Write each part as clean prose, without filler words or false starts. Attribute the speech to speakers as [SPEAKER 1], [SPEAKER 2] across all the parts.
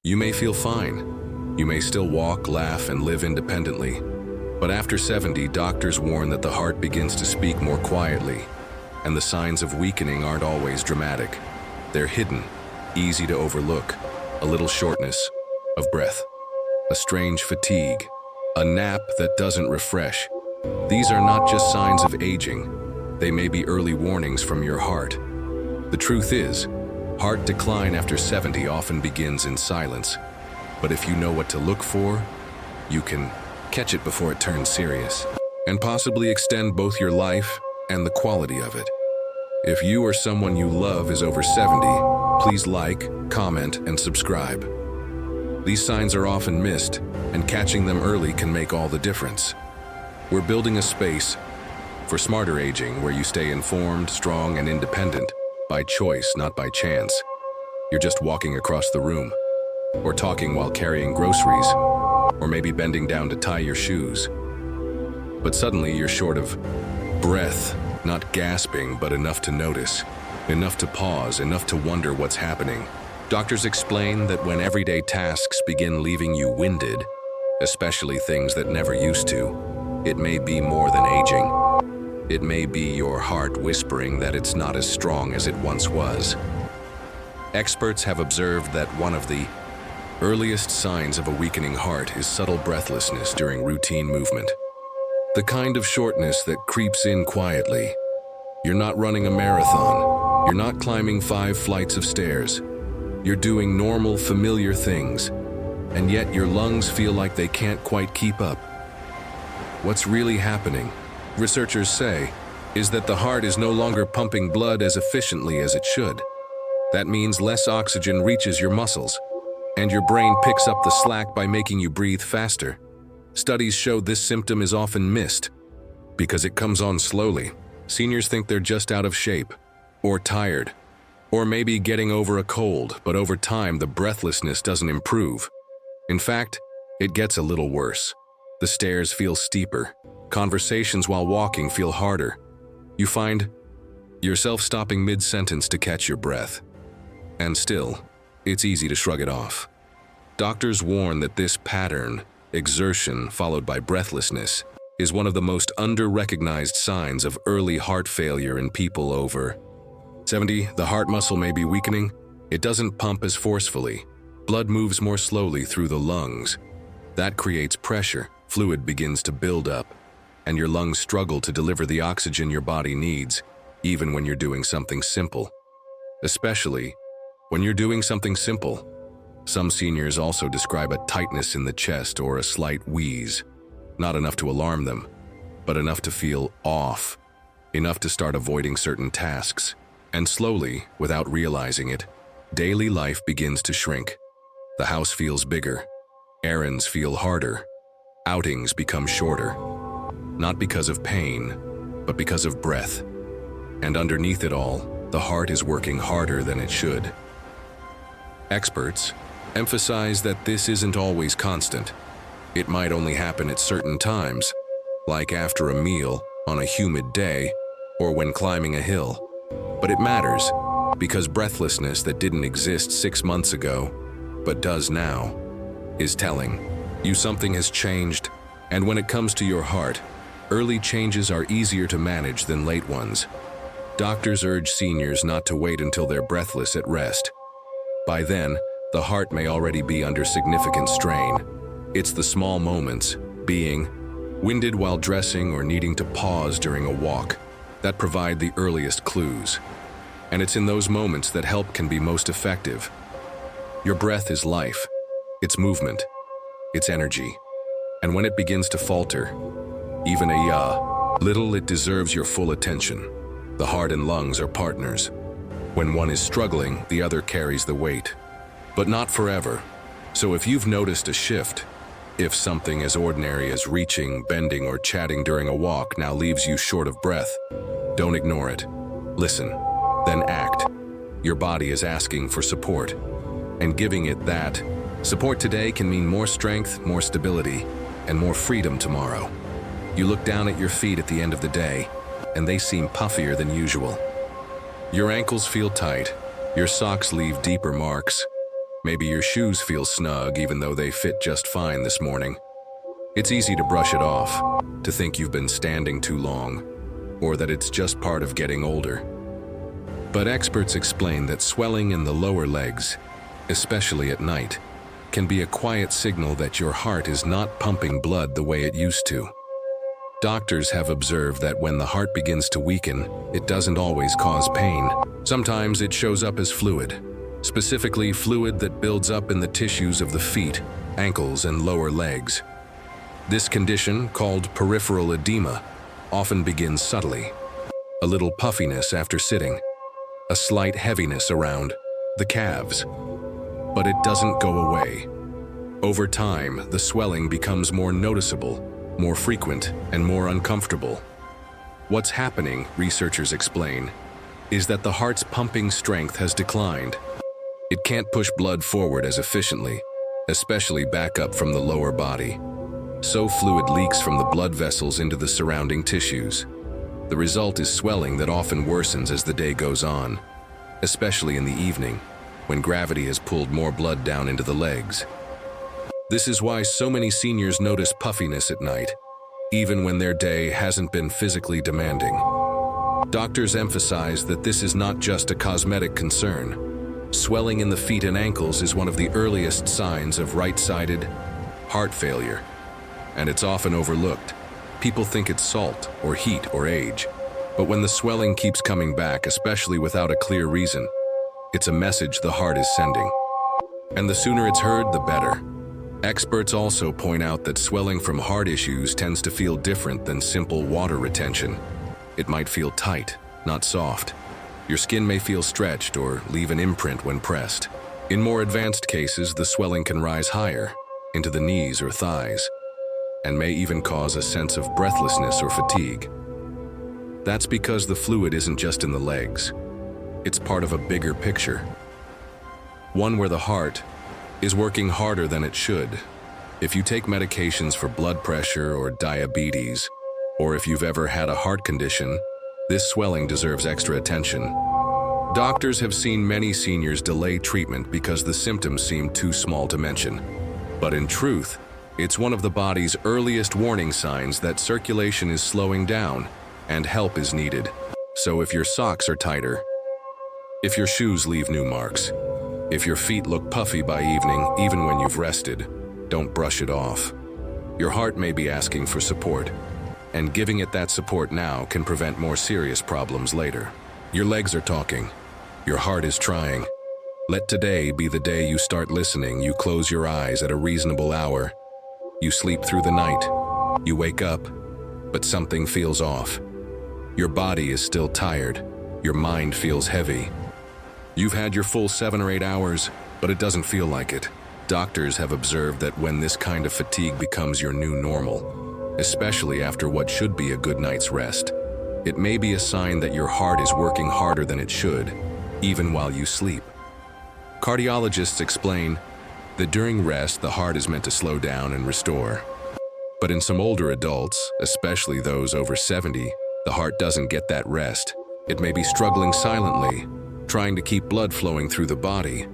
[SPEAKER 1] You may feel fine. You may still walk, laugh, and live independently. But after 70, doctors warn that the heart begins to speak more quietly, and the signs of weakening aren't always dramatic. They're hidden, easy to overlook. A little shortness of breath, a strange fatigue, a nap that doesn't refresh. These are not just signs of aging. They may be early warnings from your heart. The truth is, heart decline after 70 often begins in silence. But if you know what to look for, you can catch it before it turns serious, and possibly extend both your life and the quality of it. If you or someone you love is over 70, please like, comment, and subscribe. These signs are often missed, and catching them early can make all the difference. We're building a space for smarter aging where you stay informed, strong, and independent by choice, not by chance. You're just walking across the room, or talking while carrying groceries, or maybe bending down to tie your shoes. But suddenly you're short of breath, not gasping, but enough to notice, enough to pause, enough to wonder what's happening. Doctors explain that when everyday tasks begin leaving you winded, especially things that never used to, it may be more than aging. It may be your heart whispering that it's not as strong as it once was. Experts have observed that one of the earliest signs of a weakening heart is subtle breathlessness during routine movement. The kind of shortness that creeps in quietly. You're not running a marathon. You're not climbing 5 flights of stairs. You're doing normal, familiar things, and yet your lungs feel like they can't quite keep up. What's really happening, researchers say, is that the heart is no longer pumping blood as efficiently as it should. That means less oxygen reaches your muscles, and your brain picks up the slack by making you breathe faster. Studies show this symptom is often missed because it comes on slowly. Seniors think they're just out of shape, or tired, or maybe getting over a cold, but over time the breathlessness doesn't improve. In fact, it gets a little worse. The stairs feel steeper. Conversations while walking feel harder. You find yourself stopping mid-sentence to catch your breath. And still, it's easy to shrug it off. Doctors warn that this pattern, exertion followed by breathlessness, is one of the most under-recognized signs of early heart failure in people over 70. The heart muscle may be weakening. It doesn't pump as forcefully. Blood moves more slowly through the lungs. That creates pressure. Fluid begins to build up, and your lungs struggle to deliver the oxygen your body needs, even when you're doing something simple. Especially when you're doing something simple. Some seniors also describe a tightness in the chest or a slight wheeze. Not enough to alarm them, but enough to feel off, enough to start avoiding certain tasks. And slowly, without realizing it, daily life begins to shrink. The house feels bigger, errands feel harder, outings become shorter. Not because of pain, but because of breath. And underneath it all, the heart is working harder than it should. Experts emphasize that this isn't always constant. It might only happen at certain times, like after a meal, on a humid day, or when climbing a hill. But it matters, because breathlessness that didn't exist 6 months ago, but does now, is telling you something has changed. And when it comes to your heart, early changes are easier to manage than late ones. Doctors urge seniors not to wait until they're breathless at rest. By then, the heart may already be under significant strain. It's the small moments, being winded while dressing or needing to pause during a walk, that provide the earliest clues. And it's in those moments that help can be most effective. Your breath is life, it's movement, it's energy. And when it begins to falter, even a little, it deserves your full attention. The heart and lungs are partners. When one is struggling, the other carries the weight. But not forever. So if you've noticed a shift, if something as ordinary as reaching, bending, or chatting during a walk now leaves you short of breath, don't ignore it. Listen, then act. Your body is asking for support, and giving it that support today can mean more strength, more stability, and more freedom tomorrow. You look down at your feet at the end of the day, and they seem puffier than usual. Your ankles feel tight, your socks leave deeper marks. Maybe your shoes feel snug even though they fit just fine this morning. It's easy to brush it off, to think you've been standing too long, or that it's just part of getting older. But experts explain that swelling in the lower legs, especially at night, can be a quiet signal that your heart is not pumping blood the way it used to. Doctors have observed that when the heart begins to weaken, it doesn't always cause pain. Sometimes it shows up as fluid, specifically fluid that builds up in the tissues of the feet, ankles, and lower legs. This condition, called peripheral edema, often begins subtly. A little puffiness after sitting, a slight heaviness around the calves. But it doesn't go away. Over time, the swelling becomes more noticeable, more frequent, and more uncomfortable. What's happening, researchers explain, is that the heart's pumping strength has declined. It can't push blood forward as efficiently, especially back up from the lower body. So fluid leaks from the blood vessels into the surrounding tissues. The result is swelling that often worsens as the day goes on, especially in the evening, when gravity has pulled more blood down into the legs. This is why so many seniors notice puffiness at night, even when their day hasn't been physically demanding. Doctors emphasize that this is not just a cosmetic concern. Swelling in the feet and ankles is one of the earliest signs of right-sided heart failure, and it's often overlooked. People think it's salt or heat or age, but when the swelling keeps coming back, especially without a clear reason, it's a message the heart is sending. And the sooner it's heard, the better. Experts also point out that swelling from heart issues tends to feel different than simple water retention. It might feel tight, not soft. Your skin may feel stretched or leave an imprint when pressed. In more advanced cases, the swelling can rise higher, into the knees or thighs, and may even cause a sense of breathlessness or fatigue. That's because the fluid isn't just in the legs. It's part of a bigger picture. One where the heart is working harder than it should. If you take medications for blood pressure or diabetes, or if you've ever had a heart condition, this swelling deserves extra attention. Doctors have seen many seniors delay treatment because the symptoms seem too small to mention. But in truth, it's one of the body's earliest warning signs that circulation is slowing down and help is needed. So if your socks are tighter, if your shoes leave new marks, if your feet look puffy by evening, even when you've rested, don't brush it off. Your heart may be asking for support, and giving it that support now can prevent more serious problems later. Your legs are talking. Your heart is trying. Let today be the day you start listening. You close your eyes at a reasonable hour. You sleep through the night. You wake up, but something feels off. Your body is still tired. Your mind feels heavy. You've had your full 7 or 8 hours, but it doesn't feel like it. Doctors have observed that when this kind of fatigue becomes your new normal, especially after what should be a good night's rest, it may be a sign that your heart is working harder than it should, even while you sleep. Cardiologists explain that during rest, the heart is meant to slow down and restore. But in some older adults, especially those over 70, the heart doesn't get that rest. It may be struggling silently, trying to keep blood flowing through the body,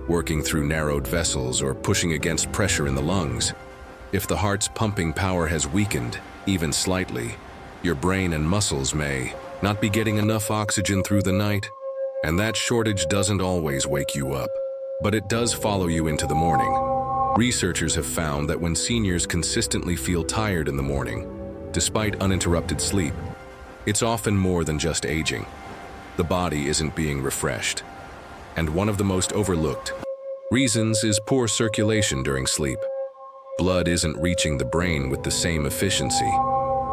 [SPEAKER 1] working through narrowed vessels or pushing against pressure in the lungs. If the heart's pumping power has weakened, even slightly, your brain and muscles may not be getting enough oxygen through the night, and that shortage doesn't always wake you up, but it does follow you into the morning. Researchers have found that when seniors consistently feel tired in the morning, despite uninterrupted sleep, it's often more than just aging. The body isn't being refreshed. And one of the most overlooked reasons is poor circulation during sleep. Blood isn't reaching the brain with the same efficiency.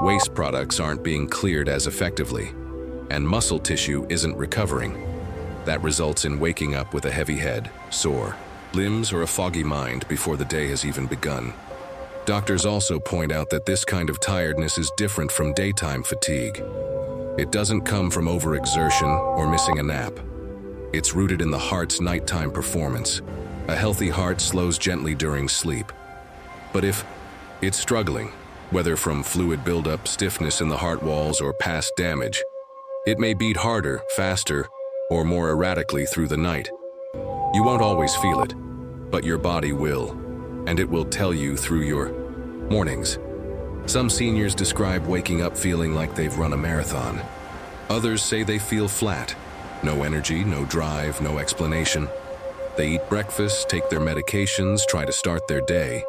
[SPEAKER 1] Waste products aren't being cleared as effectively, and muscle tissue isn't recovering. That results in waking up with a heavy head, sore limbs, or a foggy mind before the day has even begun. Doctors also point out that this kind of tiredness is different from daytime fatigue. It doesn't come from overexertion or missing a nap. It's rooted in the heart's nighttime performance. A healthy heart slows gently during sleep. But if it's struggling, whether from fluid buildup, stiffness in the heart walls, or past damage, it may beat harder, faster, or more erratically through the night. You won't always feel it, but your body will, and it will tell you through your mornings. Some seniors describe waking up feeling like they've run a marathon. Others say they feel flat. No energy, no drive, no explanation. They eat breakfast, take their medications, try to start their day,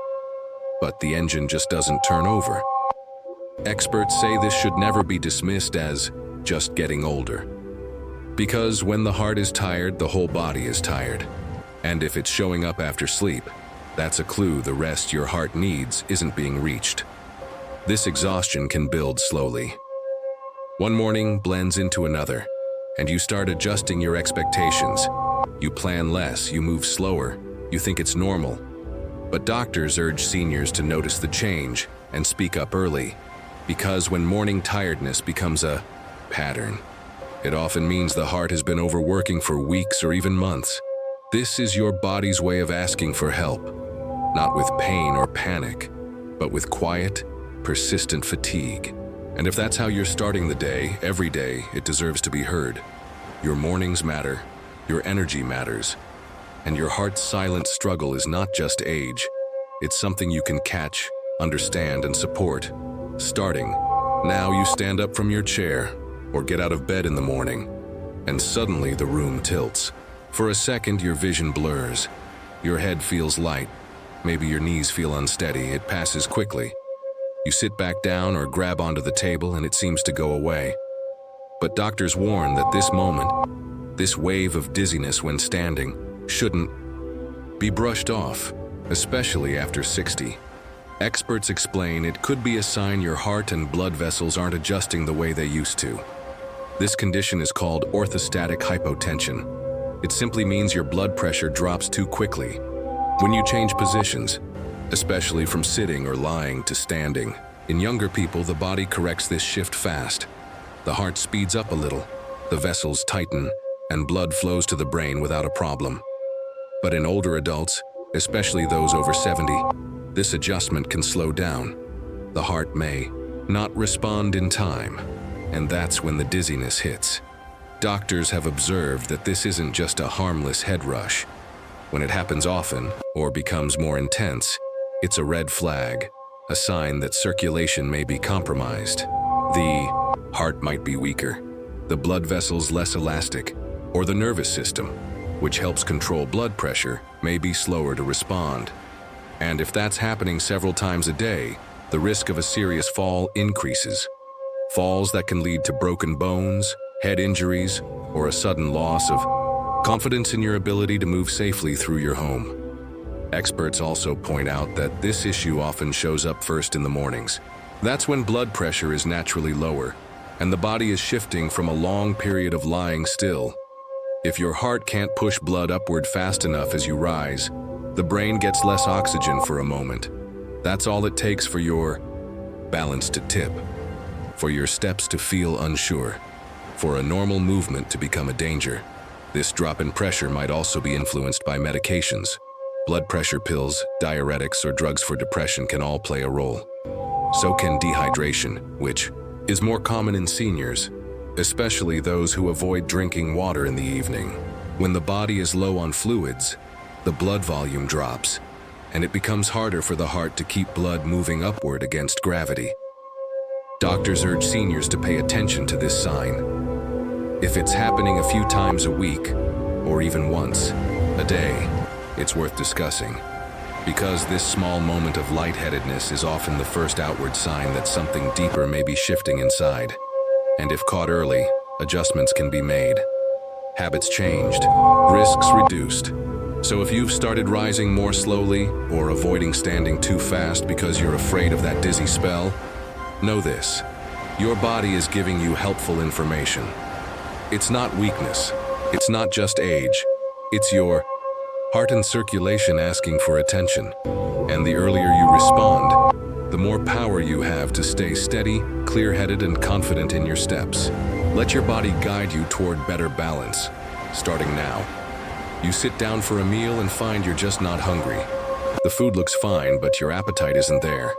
[SPEAKER 1] but the engine just doesn't turn over. Experts say this should never be dismissed as just getting older. Because when the heart is tired, the whole body is tired. And if it's showing up after sleep, that's a clue the rest your heart needs isn't being reached. This exhaustion can build slowly. One morning blends into another, and you start adjusting your expectations. You plan less, you move slower, you think it's normal. But doctors urge seniors to notice the change and speak up early, because when morning tiredness becomes a pattern, it often means the heart has been overworking for weeks or even months. This is your body's way of asking for help, not with pain or panic, but with quiet, persistent fatigue. And if that's how you're starting the day, every day, it deserves to be heard. Your mornings matter, your energy matters, and your heart's silent struggle is not just age. It's something you can catch, understand, and support. Starting now, you stand up from your chair or get out of bed in the morning, and suddenly the room tilts. For a second, your vision blurs. Your head feels light. Maybe your knees feel unsteady. It passes quickly. You sit back down or grab onto the table and it seems to go away. But doctors warn that this moment, this wave of dizziness when standing, shouldn't be brushed off, especially after 60. Experts explain it could be a sign your heart and blood vessels aren't adjusting the way they used to. This condition is called orthostatic hypotension. It simply means your blood pressure drops too quickly when you change positions, especially from sitting or lying to standing. In younger people, the body corrects this shift fast. The heart speeds up a little, the vessels tighten, and blood flows to the brain without a problem. But in older adults, especially those over 70, this adjustment can slow down. The heart may not respond in time, and that's when the dizziness hits. Doctors have observed that this isn't just a harmless head rush. When it happens often or becomes more intense, it's a red flag, a sign that circulation may be compromised. The heart might be weaker, the blood vessels less elastic, or the nervous system, which helps control blood pressure, may be slower to respond. And if that's happening several times a day, the risk of a serious fall increases. Falls that can lead to broken bones, head injuries, or a sudden loss of confidence in your ability to move safely through your home. Experts also point out that this issue often shows up first in the mornings. That's when blood pressure is naturally lower, and the body is shifting from a long period of lying still. If your heart can't push blood upward fast enough as you rise, the brain gets less oxygen for a moment. That's all it takes for your balance to tip, for your steps to feel unsure, for a normal movement to become a danger. This drop in pressure might also be influenced by medications. Blood pressure pills, diuretics, or drugs for depression can all play a role. So can dehydration, which is more common in seniors, especially those who avoid drinking water in the evening. When the body is low on fluids, the blood volume drops, and it becomes harder for the heart to keep blood moving upward against gravity. Doctors urge seniors to pay attention to this sign. If it's happening a few times a week, or even once a day, it's worth discussing, because this small moment of lightheadedness is often the first outward sign that something deeper may be shifting inside. And if caught early, adjustments can be made. Habits changed, risks reduced. So if you've started rising more slowly or avoiding standing too fast because you're afraid of that dizzy spell, know this: your body is giving you helpful information. It's not weakness, it's not just age, it's your heart and circulation asking for attention. And the earlier you respond, the more power you have to stay steady, clear-headed, and confident in your steps. Let your body guide you toward better balance, starting now. You sit down for a meal and find you're just not hungry. The food looks fine, but your appetite isn't there.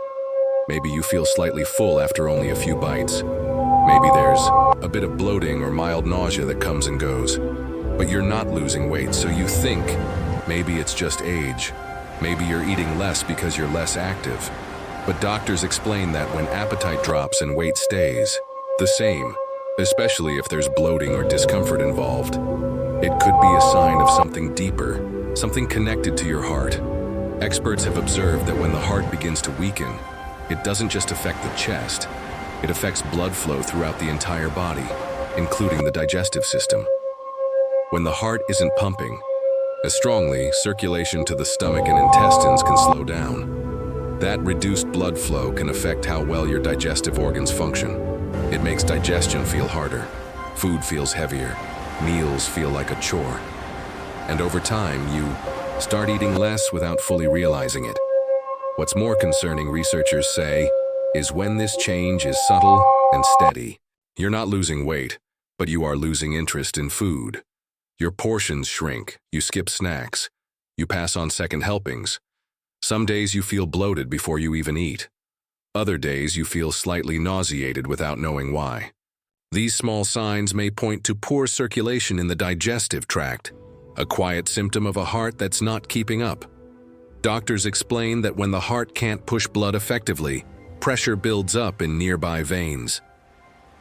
[SPEAKER 1] Maybe you feel slightly full after only a few bites. Maybe there's a bit of bloating or mild nausea that comes and goes. But you're not losing weight, so you think Maybe it's just age. Maybe you're eating less because you're less active. But doctors explain that when appetite drops and weight stays the same, especially if there's bloating or discomfort involved, it could be a sign of something deeper, something connected to your heart. Experts have observed that when the heart begins to weaken, it doesn't just affect the chest, it affects blood flow throughout the entire body, including the digestive system. When the heart isn't pumping as strongly, circulation to the stomach and intestines can slow down. That reduced blood flow can affect how well your digestive organs function. It makes digestion feel harder, food feels heavier, meals feel like a chore. And over time, you start eating less without fully realizing it. What's more concerning, researchers say, is when this change is subtle and steady. You're not losing weight, but you are losing interest in food. Your portions shrink, you skip snacks, you pass on second helpings. Some days you feel bloated before you even eat. Other days you feel slightly nauseated without knowing why. These small signs may point to poor circulation in the digestive tract, a quiet symptom of a heart that's not keeping up. Doctors explain that when the heart can't push blood effectively, pressure builds up in nearby veins.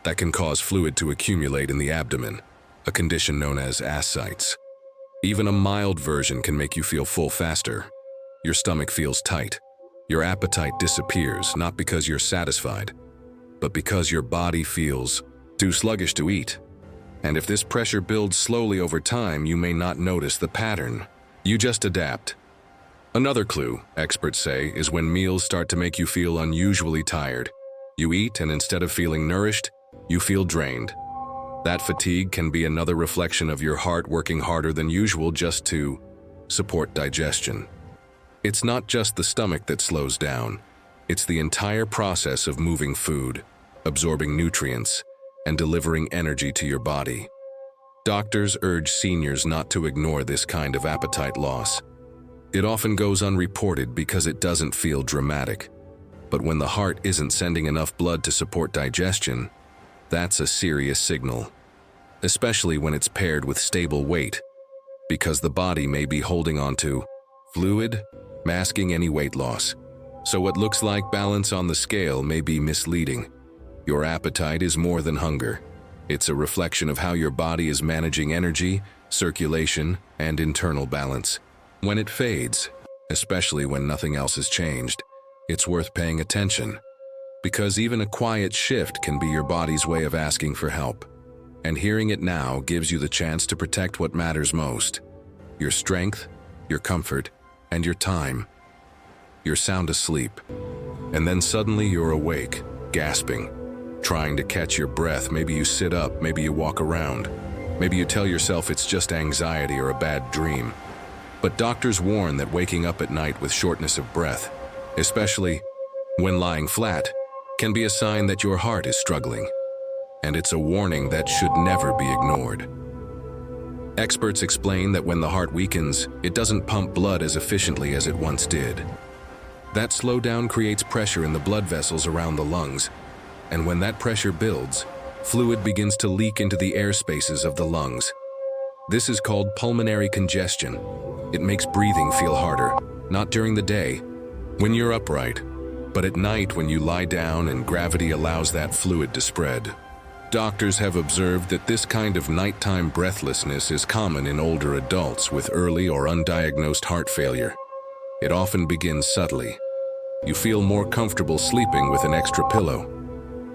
[SPEAKER 1] That can cause fluid to accumulate in the abdomen, a condition known as ascites. Even a mild version can make you feel full faster. Your stomach feels tight. Your appetite disappears, not because you're satisfied, but because your body feels too sluggish to eat. And if this pressure builds slowly over time, you may not notice the pattern. You just adapt. Another clue, experts say, is when meals start to make you feel unusually tired. You eat, and instead of feeling nourished, you feel drained. That fatigue can be another reflection of your heart working harder than usual just to support digestion. It's not just the stomach that slows down. It's the entire process of moving food, absorbing nutrients, and delivering energy to your body. Doctors urge seniors not to ignore this kind of appetite loss. It often goes unreported because it doesn't feel dramatic. But when the heart isn't sending enough blood to support digestion, that's a serious signal, especially when it's paired with stable weight, because the body may be holding on to fluid, masking any weight loss. So what looks like balance on the scale may be misleading. Your appetite is more than hunger. It's a reflection of how your body is managing energy, circulation, and internal balance. When it fades, especially when nothing else has changed, it's worth paying attention. Because even a quiet shift can be your body's way of asking for help. And hearing it now gives you the chance to protect what matters most: your strength, your comfort, and your time. You're sound asleep, and then suddenly you're awake, gasping, trying to catch your breath. Maybe you sit up, maybe you walk around. Maybe you tell yourself it's just anxiety or a bad dream. But doctors warn that waking up at night with shortness of breath, especially when lying flat, can be a sign that your heart is struggling. And it's a warning that should never be ignored. Experts explain that when the heart weakens, it doesn't pump blood as efficiently as it once did. That slowdown creates pressure in the blood vessels around the lungs, and when that pressure builds, fluid begins to leak into the air spaces of the lungs. This is called pulmonary congestion. It makes breathing feel harder, not during the day, when you're upright, but at night when you lie down and gravity allows that fluid to spread. Doctors have observed that this kind of nighttime breathlessness is common in older adults with early or undiagnosed heart failure. It often begins subtly. You feel more comfortable sleeping with an extra pillow.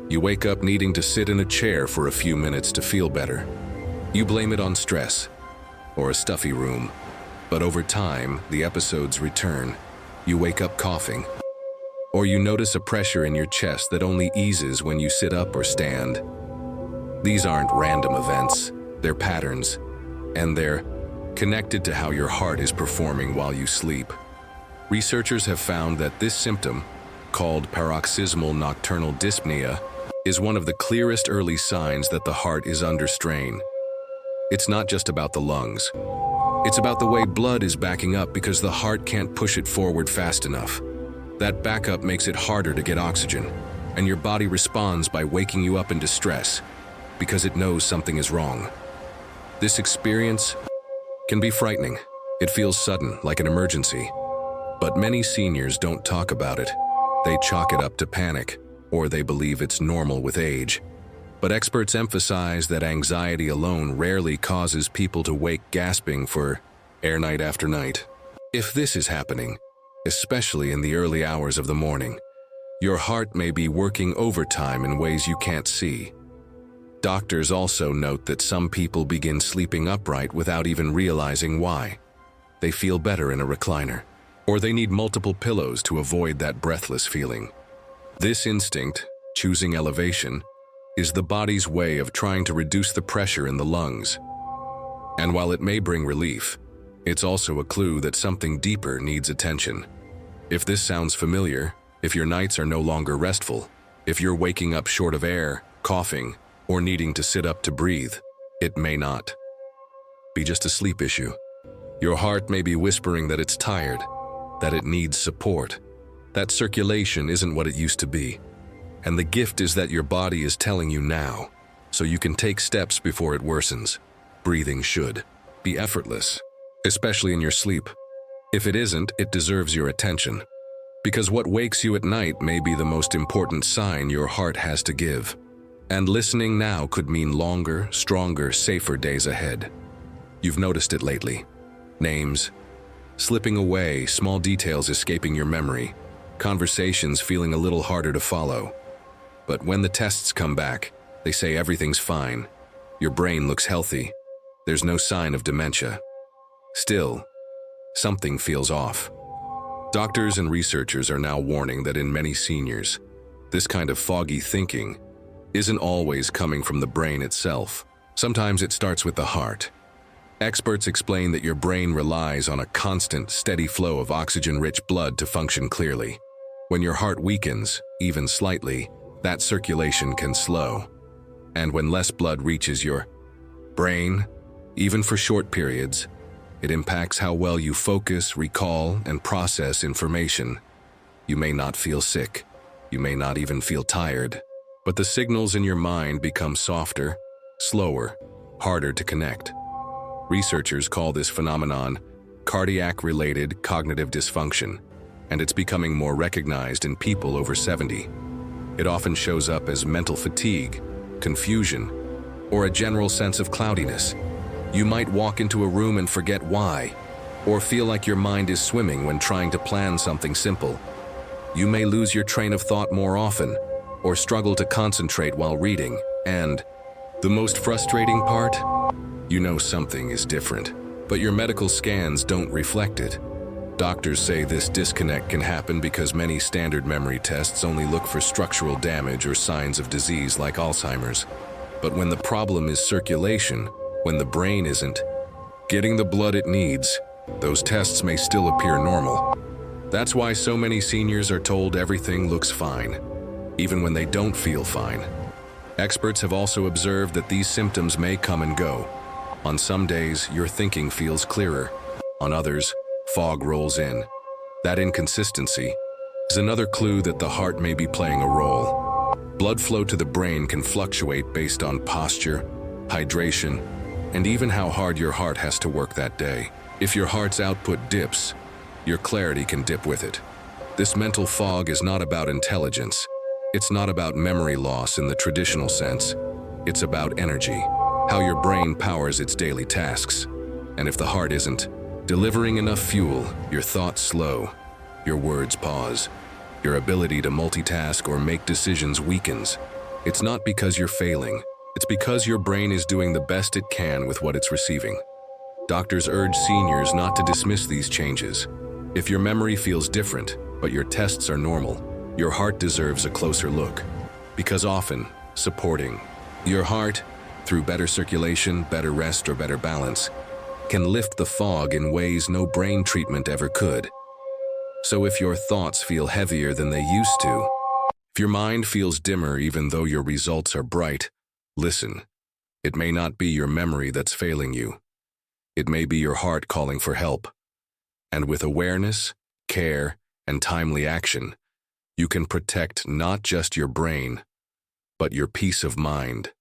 [SPEAKER 1] You wake up needing to sit in a chair for a few minutes to feel better. You blame it on stress or a stuffy room. But over time, the episodes return. You wake up coughing. Or you notice a pressure in your chest that only eases when you sit up or stand. These aren't random events, they're patterns, and they're connected to how your heart is performing while you sleep. Researchers have found that this symptom, called paroxysmal nocturnal dyspnea, is one of the clearest early signs that the heart is under strain. It's not just about the lungs. It's about the way blood is backing up because the heart can't push it forward fast enough. That backup makes it harder to get oxygen, and your body responds by waking you up in distress because it knows something is wrong. This experience can be frightening, It feels sudden, like an emergency. But many seniors don't talk about it. They chalk it up to panic, or they believe it's normal with age. But experts emphasize that anxiety alone rarely causes people to wake gasping for air night after night. If this is happening, especially in the early hours of the morning, your heart may be working overtime in ways you can't see. Doctors also note that some people begin sleeping upright without even realizing why. They feel better in a recliner, or they need multiple pillows to avoid that breathless feeling. This instinct, choosing elevation, is the body's way of trying to reduce the pressure in the lungs. And while it may bring relief, it's also a clue that something deeper needs attention. If this sounds familiar, if your nights are no longer restful, if you're waking up short of air, coughing, or needing to sit up to breathe, it may not be just a sleep issue. Your heart may be whispering that it's tired, that it needs support, that circulation isn't what it used to be. And the gift is that your body is telling you now, so you can take steps before it worsens. Breathing should be effortless, especially in your sleep. If it isn't, it deserves your attention. Because what wakes you at night may be the most important sign your heart has to give. And listening now could mean longer, stronger, safer days ahead. You've noticed it lately. Names slipping away, small details escaping your memory, conversations feeling a little harder to follow. But when the tests come back, they say everything's fine. Your brain looks healthy. There's no sign of dementia. Still, something feels off. Doctors and researchers are now warning that in many seniors, this kind of foggy thinking isn't always coming from the brain itself. Sometimes it starts with the heart. Experts explain that your brain relies on a constant, steady flow of oxygen-rich blood to function clearly. When your heart weakens, even slightly, that circulation can slow. And when less blood reaches your brain, even for short periods, it impacts how well you focus, recall, and process information. You may not feel sick. You may not even feel tired. But the signals in your mind become softer, slower, harder to connect. Researchers call this phenomenon cardiac-related cognitive dysfunction, and it's becoming more recognized in people over 70. It often shows up as mental fatigue, confusion, or a general sense of cloudiness. You might walk into a room and forget why, or feel like your mind is swimming when trying to plan something simple. You may lose your train of thought more often, or struggle to concentrate while reading, and the most frustrating part? You know something is different, but your medical scans don't reflect it. Doctors say this disconnect can happen because many standard memory tests only look for structural damage or signs of disease like Alzheimer's. But when the problem is circulation, when the brain isn't getting the blood it needs, those tests may still appear normal. That's why so many seniors are told everything looks fine, even when they don't feel fine. Experts have also observed that these symptoms may come and go. On some days, your thinking feels clearer. On others, fog rolls in. That inconsistency is another clue that the heart may be playing a role. Blood flow to the brain can fluctuate based on posture, hydration, and even how hard your heart has to work that day. If your heart's output dips, your clarity can dip with it. This mental fog is not about intelligence. It's not about memory loss in the traditional sense. It's about energy, how your brain powers its daily tasks. And if the heart isn't delivering enough fuel, your thoughts slow, your words pause, your ability to multitask or make decisions weakens. It's not because you're failing. It's because your brain is doing the best it can with what it's receiving. Doctors urge seniors not to dismiss these changes. If your memory feels different, but your tests are normal, your heart deserves a closer look. Because often, supporting your heart through better circulation, better rest, or better balance can lift the fog in ways no brain treatment ever could. So if your thoughts feel heavier than they used to, if your mind feels dimmer even though your results are bright, listen. It may not be your memory that's failing you. It may be your heart calling for help. And with awareness, care, and timely action, you can protect not just your brain, but your peace of mind.